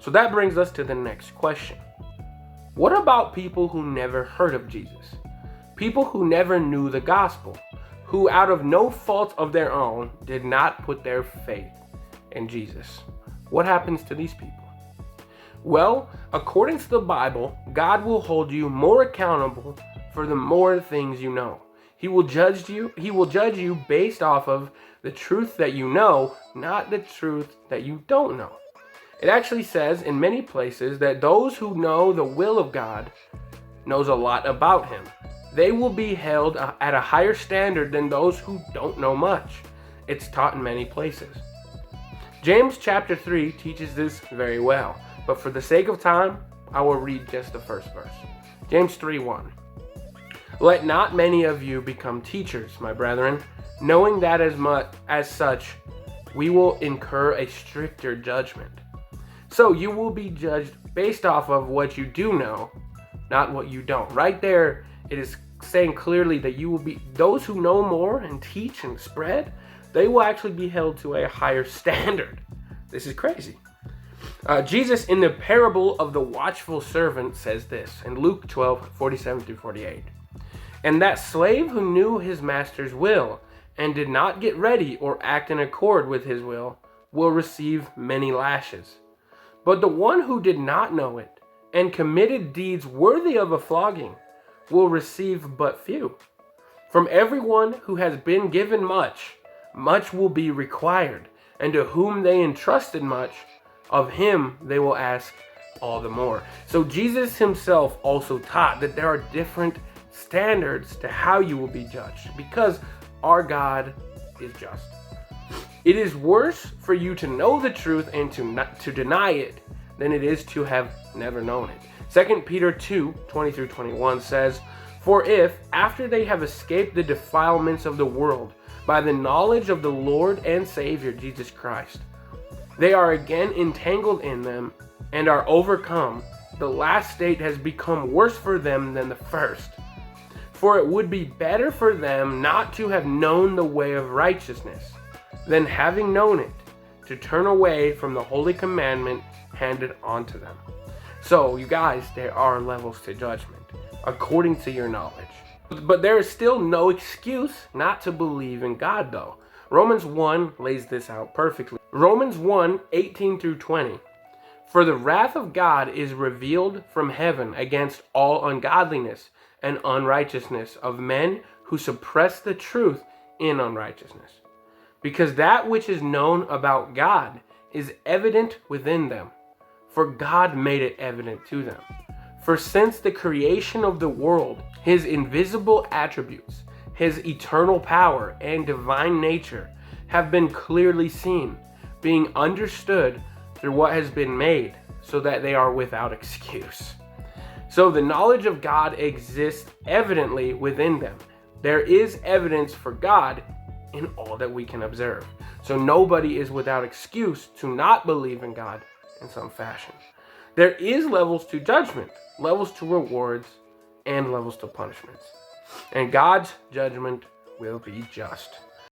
So that brings us to the next question. What about people who never heard of Jesus? People who never knew the gospel, who out of no fault of their own did not put their faith in Jesus. What happens to these people? Well, according to the Bible, God will hold you more accountable for the more things you know. He will judge you based off of the truth that you know, not the truth that you don't know. It actually says in many places that those who know the will of God knows a lot about him. They will be held at a higher standard than those who don't know much. It's taught in many places. James chapter 3 teaches this very well, but for the sake of time, I will read just the first verse. James 3:1. Let not many of you become teachers, my brethren, knowing that as such, we will incur a stricter judgment. So you will be judged based off of what you do know, not what you don't. Right there, it is saying clearly that you will be, those who know more and teach and spread, they will actually be held to a higher standard. This is crazy. Jesus in the parable of the watchful servant says this in Luke 12:47-48. And that slave who knew his master's will and did not get ready or act in accord with his will receive many lashes. But the one who did not know it and committed deeds worthy of a flogging will receive but few. From everyone who has been given much, much will be required, and to whom they entrusted much, of him they will ask all the more. So Jesus himself also taught that there are different standards to how you will be judged, because our God is just. It is worse for you to know the truth and to deny it than it is to have never known it. 2 Peter 2:20-21 says, For if, after they have escaped the defilements of the world by the knowledge of the Lord and Savior Jesus Christ, they are again entangled in them and are overcome, the last state has become worse for them than the first. For it would be better for them not to have known the way of righteousness, than having known it, to turn away from the holy commandment handed on to them. So, you guys, there are levels to judgment, according to your knowledge. But there is still no excuse not to believe in God, though. Romans 1 lays this out perfectly. Romans 1:18-20. For the wrath of God is revealed from heaven against all ungodliness and unrighteousness of men who suppress the truth in unrighteousness. Because that which is known about God is evident within them, for God made it evident to them. For since the creation of the world, his invisible attributes, his eternal power and divine nature have been clearly seen, being understood through what has been made, so that they are without excuse. So the knowledge of God exists evidently within them. There is evidence for God in all that we can observe. So nobody is without excuse to not believe in God in some fashion. There is levels to judgment, levels to rewards, and levels to punishments. And God's judgment will be just.